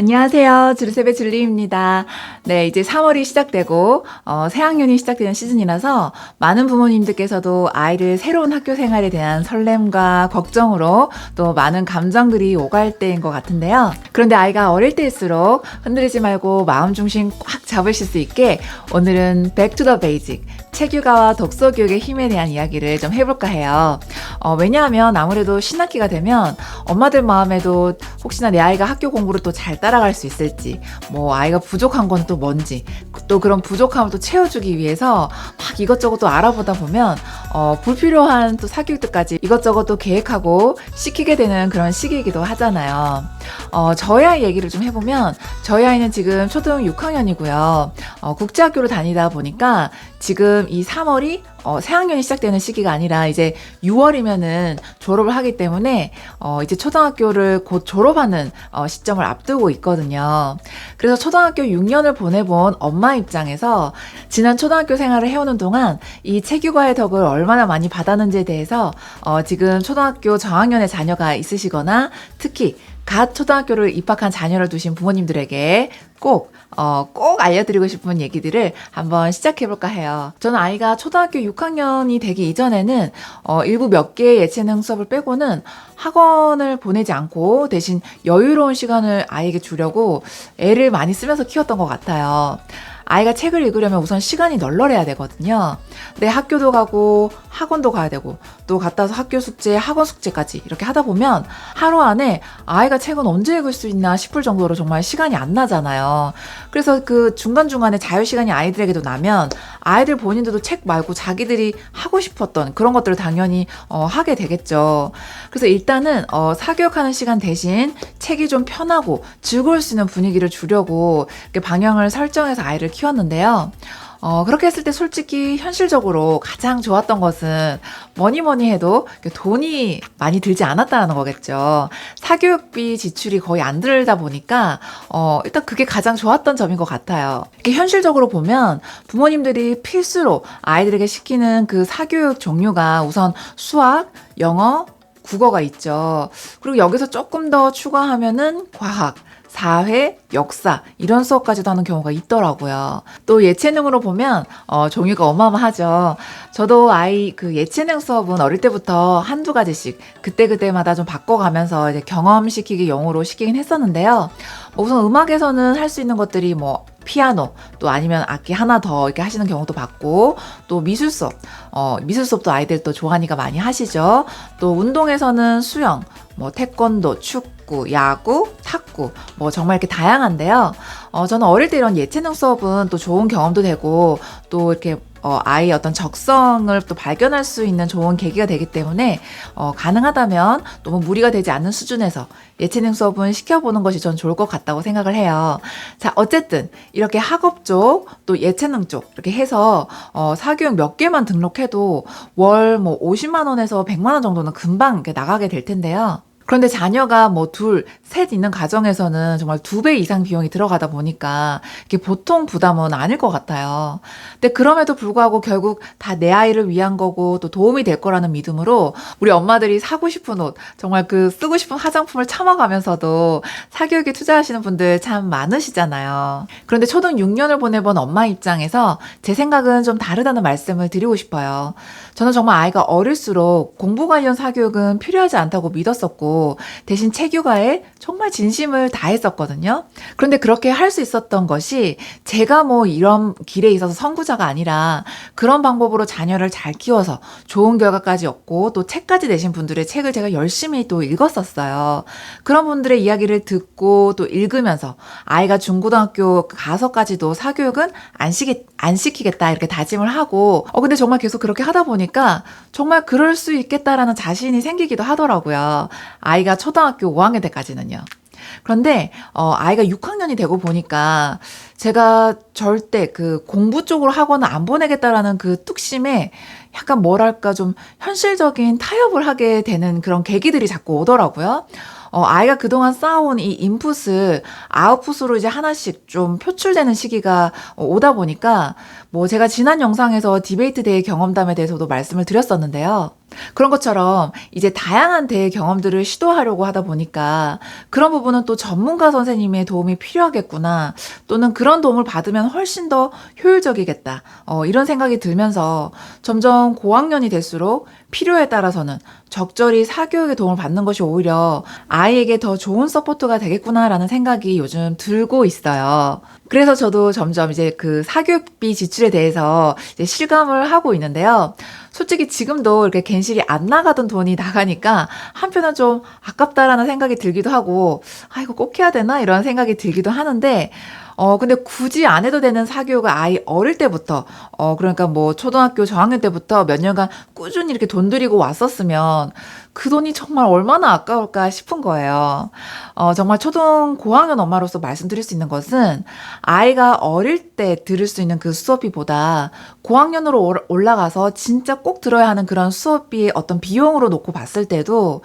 안녕하세요. 주루셉의 줄리입니다. 네, 이제 3월이 시작되고 새학년이 시작되는 시즌이라서 많은 부모님들께서도 아이를 새로운 학교 생활에 대한 설렘과 걱정으로 또 많은 감정들이 오갈 때인 것 같은데요. 그런데 아이가 어릴 때일수록 흔들리지 말고 마음 중심 꽉 잡으실 수 있게 오늘은 Back to the Basic, 책육아와 독서 교육의 힘에 대한 이야기를 좀 해볼까 해요. 왜냐하면 아무래도 신학기가 되면 엄마들 마음에도 혹시나 내 아이가 학교 공부를 또 잘 따라갈 수 있을지, 뭐 아이가 부족한 건 또 뭔지, 또 그런 부족함을 또 채워주기 위해서 막 이것저것 또 알아보다 보면 불필요한 또 사교육들까지 이것저것 또 계획하고 시키게 되는 그런 시기이기도 하잖아요. 저희 아이 얘기를 좀 해보면 저희 아이는 지금 초등 6학년이고요. 국제학교를 다니다 보니까 지금 이 3월이 새학년이 시작되는 시기가 아니라 이제 6월이면은 졸업을 하기 때문에 이제 초등학교를 곧 졸업하는 시점을 앞두고 있거든요. 그래서 초등학교 6년을 보내본 엄마 입장에서 지난 초등학교 생활을 해오는 동안 이 책육아의 덕을 얼마나 많이 받았는지에 대해서 지금 초등학교 저학년의 자녀가 있으시거나 특히 갓 초등학교를 입학한 자녀를 두신 부모님들에게 꼭 알려드리고 싶은 얘기들을 한번 시작해볼까 해요. 저는 아이가 초등학교 6학년이 되기 이전에는 일부 몇 개의 예체능 수업을 빼고는 학원을 보내지 않고 대신 여유로운 시간을 아이에게 주려고 애를 많이 쓰면서 키웠던 것 같아요. 아이가 책을 읽으려면 우선 시간이 널널해야 되거든요. 내 학교도 가고 학원도 가야 되고 또 갔다 와서 학교 숙제, 학원 숙제까지 이렇게 하다 보면 하루 안에 아이가 책은 언제 읽을 수 있나 싶을 정도로 정말 시간이 안 나잖아요. 그래서 그 중간중간에 자유시간이 아이들에게도 나면 아이들 본인들도 책 말고 자기들이 하고 싶었던 그런 것들을 당연히 하게 되겠죠. 그래서 일단은 사교육하는 시간 대신 책이 좀 편하고 즐거울 수 있는 분위기를 주려고 이렇게 방향을 설정해서 아이를 키웠는데요. 그렇게 했을 때 솔직히 현실적으로 가장 좋았던 것은 뭐니 해도 돈이 많이 들지 않았다는 거겠죠. 사교육비 지출이 거의 안 들다 보니까 일단 그게 가장 좋았던 점인 것 같아요. 이렇게 현실적으로 보면 부모님들이 필수로 아이들에게 시키는 그 사교육 종류가 우선 수학, 영어, 국어가 있죠. 그리고 여기서 조금 더 추가하면은 과학, 사회, 역사 이런 수업까지도 하는 경우가 있더라고요. 또 예체능으로 보면 종류가 어마어마하죠. 저도 아이 그 예체능 수업은 어릴 때부터 한두 가지씩 그때그때마다 좀 바꿔가면서 이제 경험시키기 용으로 시키긴 했었는데요. 우선 음악에서는 할 수 있는 것들이 뭐 피아노, 또 아니면 악기 하나 더 이렇게 하시는 경우도 봤고, 또 미술 수업, 미술 수업도 아이들 또 좋아하니까 많이 하시죠. 또 운동에서는 수영, 뭐 태권도, 축구, 야구, 탁구, 뭐 정말 이렇게 다양한데요. 저는 어릴 때 이런 예체능 수업은 또 좋은 경험도 되고, 또 이렇게 아이의 어떤 적성을 또 발견할 수 있는 좋은 계기가 되기 때문에 가능하다면 너무 무리가 되지 않는 수준에서 예체능 수업은 시켜보는 것이 전 좋을 것 같다고 생각을 해요. 자, 어쨌든 이렇게 학업 쪽, 또 예체능 쪽 이렇게 해서 사교육 몇 개만 등록해도 월 뭐 50만 원에서 100만 원 정도는 금방 이렇게 나가게 될 텐데요. 그런데 자녀가 뭐 둘, 셋 있는 가정에서는 정말 2배 이상 비용이 들어가다 보니까 이게 보통 부담은 아닐 것 같아요. 근데 그럼에도 불구하고 결국 다 내 아이를 위한 거고 또 도움이 될 거라는 믿음으로 우리 엄마들이 사고 싶은 옷, 정말 그 쓰고 싶은 화장품을 참아가면서도 사교육에 투자하시는 분들 참 많으시잖아요. 그런데 초등 6년을 보내본 엄마 입장에서 제 생각은 좀 다르다는 말씀을 드리고 싶어요. 저는 정말 아이가 어릴수록 공부 관련 사교육은 필요하지 않다고 믿었었고 대신 책육아에 정말 진심을 다했었거든요. 그런데 그렇게 할 수 있었던 것이 제가 뭐 이런 길에 있어서 선구자가 아니라 그런 방법으로 자녀를 잘 키워서 좋은 결과까지 얻고 또 책까지 내신 분들의 책을 제가 열심히 또 읽었었어요. 그런 분들의 이야기를 듣고 또 읽으면서 아이가 중고등학교 가서까지도 사교육은 안 시키겠다 이렇게 다짐을 하고 근데 정말 계속 그렇게 하다 보니까 정말 그럴 수 있겠다라는 자신이 생기기도 하더라고요. 아이가 초등학교 5학년 때까지는요. 그런데 아이가 6학년이 되고 보니까 제가 절대 그 공부 쪽으로 학원을 안 보내겠다라는 그 뚝심에 약간 뭐랄까 좀 현실적인 타협을 하게 되는 그런 계기들이 자꾸 오더라고요. 아이가 그동안 쌓아온 이 인풋을 아웃풋으로 이제 하나씩 좀 표출되는 시기가 오다 보니까 뭐 제가 지난 영상에서 디베이트 데이 경험담에 대해서도 말씀을 드렸었는데요. 그런 것처럼 이제 다양한 대회 경험들을 시도하려고 하다 보니까 그런 부분은 또 전문가 선생님의 도움이 필요하겠구나. 또는 그런 도움을 받으면 훨씬 더 효율적이겠다. 이런 생각이 들면서 점점 고학년이 될수록 필요에 따라서는 적절히 사교육의 도움을 받는 것이 오히려 아이에게 더 좋은 서포트가 되겠구나라는 생각이 요즘 들고 있어요. 그래서 저도 점점 이제 그 사교육비 지출에 대해서 이제 실감을 하고 있는데요. 솔직히 지금도 이렇게 괜시리 안 나가던 돈이 나가니까 한편은 좀 아깝다라는 생각이 들기도 하고, 아, 이거 꼭 해야 되나? 이런 생각이 들기도 하는데, 근데 굳이 안 해도 되는 사교육을 아이 어릴 때부터, 그러니까 뭐 초등학교 저학년 때부터 몇 년간 꾸준히 이렇게 돈 들이고 왔었으면 그 돈이 정말 얼마나 아까울까 싶은 거예요. 정말 초등 고학년 엄마로서 말씀드릴 수 있는 것은 아이가 어릴 때 들을 수 있는 그 수업비보다 고학년으로 올라가서 진짜 꼭 들어야 하는 그런 수업비의 어떤 비용으로 놓고 봤을 때도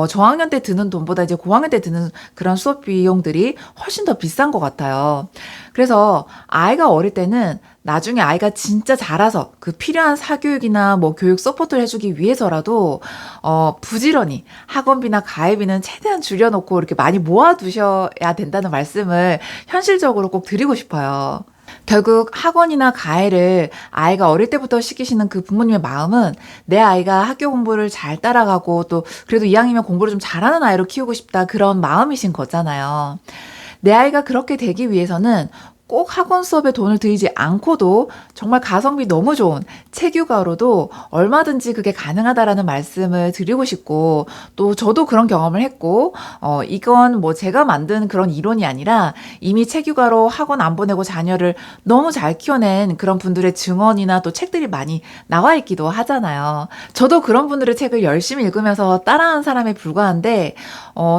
저학년 때 드는 돈보다 이제 고학년 때 드는 그런 수업 비용들이 훨씬 더 비싼 것 같아요. 그래서 아이가 어릴 때는 나중에 아이가 진짜 자라서 그 필요한 사교육이나 뭐 교육 서포트를 해주기 위해서라도 부지런히 학원비나 가입비는 최대한 줄여놓고 이렇게 많이 모아두셔야 된다는 말씀을 현실적으로 꼭 드리고 싶어요. 결국 학원이나 가해를 아이가 어릴 때부터 시키시는 그 부모님의 마음은 내 아이가 학교 공부를 잘 따라가고 또 그래도 이왕이면 공부를 좀 잘하는 아이로 키우고 싶다 그런 마음이신 거잖아요. 내 아이가 그렇게 되기 위해서는 꼭 학원 수업에 돈을 들이지 않고도 정말 가성비 너무 좋은 채교가로도 얼마든지 그게 가능하다라는 말씀을 드리고 싶고, 또 저도 그런 경험을 했고, 이건 뭐 제가 만든 그런 이론이 아니라 이미 채교가로 학원 안 보내고 자녀를 너무 잘 키워낸 그런 분들의 증언이나 또 책들이 많이 나와 있기도 하잖아요. 저도 그런 분들의 책을 열심히 읽으면서 따라한 사람에 불과한데,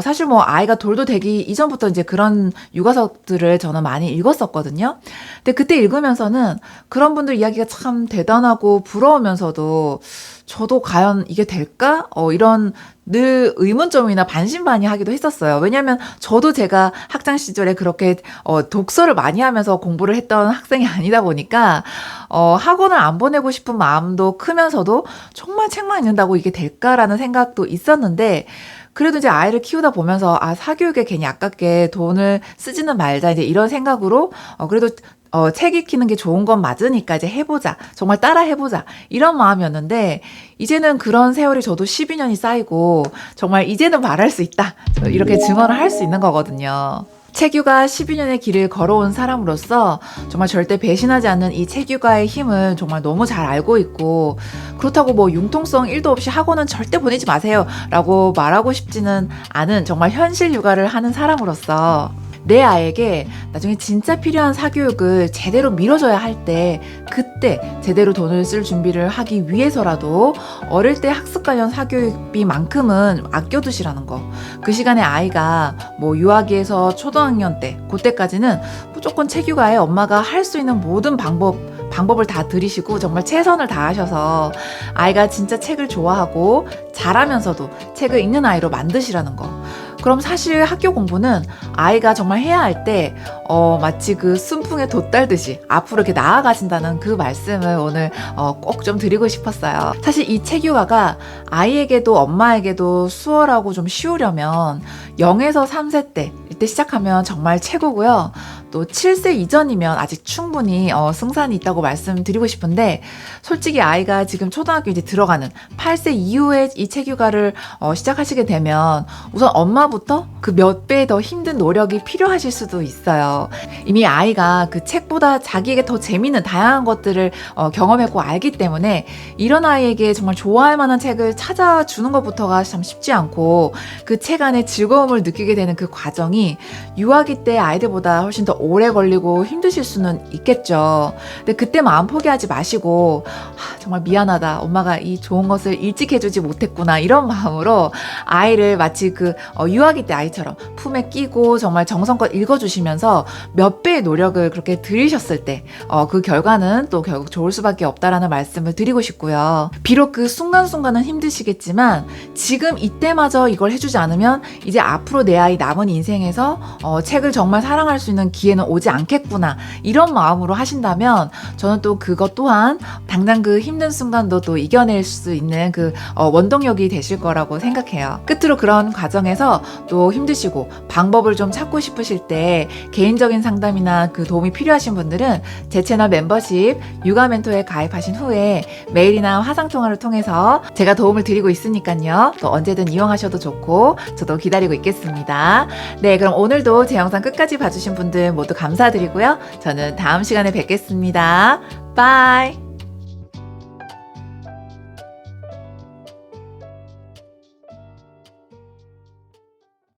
사실 뭐 아이가 돌도 되기 이전부터 이제 그런 육아서들을 저는 많이 읽었었거든요. 근데 그때 읽으면서는 그런 분들 이야기가 참 대단하고 부러우면서도 저도 과연 이게 될까? 이런 늘 의문점이나 반신반의하기도 했었어요. 왜냐하면 저도 제가 학창 시절에 그렇게 독서를 많이 하면서 공부를 했던 학생이 아니다 보니까 학원을 안 보내고 싶은 마음도 크면서도 정말 책만 읽는다고 이게 될까라는 생각도 있었는데, 그래도 이제 아이를 키우다 보면서 사교육에 괜히 아깝게 돈을 쓰지는 말자 이제 이런 생각으로 그래도 책 읽히는 게 좋은 건 맞으니까 이제 해보자. 정말 따라 해보자. 이런 마음이었는데, 이제는 그런 세월이 저도 12년이 쌓이고, 정말 이제는 말할 수 있다. 이렇게 증언을 할 수 있는 거거든요. 채규가 12년의 길을 걸어온 사람으로서 정말 절대 배신하지 않는 이 채규가의 힘을 정말 너무 잘 알고 있고, 그렇다고 뭐 융통성 1도 없이 학원은 절대 보내지 마세요 라고 말하고 싶지는 않은 정말 현실 육아를 하는 사람으로서 내 아이에게 나중에 진짜 필요한 사교육을 제대로 밀어줘야 할 때 그때 제대로 돈을 쓸 준비를 하기 위해서라도 어릴 때 학습 관련 사교육비만큼은 아껴두시라는 거. 그 시간에 아이가 뭐 유아기에서 초등학년 때 그때까지는 무조건 채교가에 엄마가 할 수 있는 모든 방법을 다 들이시고 정말 최선을 다하셔서 아이가 진짜 책을 좋아하고 잘하면서도 책을 읽는 아이로 만드시라는 거. 그럼 사실 학교 공부는 아이가 정말 해야 할 때 마치 그 순풍에 돛달듯이 앞으로 이렇게 나아가신다는 그 말씀을 오늘 꼭 좀 드리고 싶었어요. 사실 이 채교가가 아이에게도 엄마에게도 수월하고 좀 쉬우려면 0에서 3세 때 이때 시작하면 정말 최고고요. 또 7세 이전이면 아직 충분히 승산이 있다고 말씀드리고 싶은데, 솔직히 아이가 지금 초등학교 이제 들어가는 8세 이후에 이 채교가를 시작하시게 되면 우선 엄마부터 그 몇 배 더 힘든 노력이 필요하실 수도 있어요. 이미 아이가 그 책보다 자기에게 더 재미있는 다양한 것들을 경험했고 알기 때문에 이런 아이에게 정말 좋아할 만한 책을 찾아주는 것부터가 참 쉽지 않고, 그 책 안에 즐거움을 느끼게 되는 그 과정이 유아기 때 아이들보다 훨씬 더 오래 걸리고 힘드실 수는 있겠죠. 근데 그때 마음 포기하지 마시고 정말 미안하다. 엄마가 이 좋은 것을 일찍 해주지 못했구나. 이런 마음으로 아이를 마치 그 유아기 때 아이처럼 품에 끼고 정말 정성껏 읽어주시면서 몇 배의 노력을 그렇게 들이셨을 때 그 결과는 또 결국 좋을 수밖에 없다라는 말씀을 드리고 싶고요. 비록 그 순간순간은 힘드시겠지만 지금 이때마저 이걸 해주지 않으면 이제 앞으로 내 아이 남은 인생에서 책을 정말 사랑할 수 있는 기회는 여기에는 오지 않겠구나 이런 마음으로 하신다면 저는 또 그것 또한 당장 그 힘든 순간도 또 이겨낼 수 있는 그 원동력이 되실 거라고 생각해요. 끝으로 그런 과정에서 또 힘드시고 방법을 좀 찾고 싶으실 때 개인적인 상담이나 그 도움이 필요하신 분들은 제 채널 멤버십 육아 멘토에 가입하신 후에 메일이나 화상통화를 통해서 제가 도움을 드리고 있으니까요. 또 언제든 이용하셔도 좋고 저도 기다리고 있겠습니다. 네, 그럼 오늘도 제 영상 끝까지 봐주신 분들 모두 감사드리고요. 저는 다음 시간에 뵙겠습니다. 바이.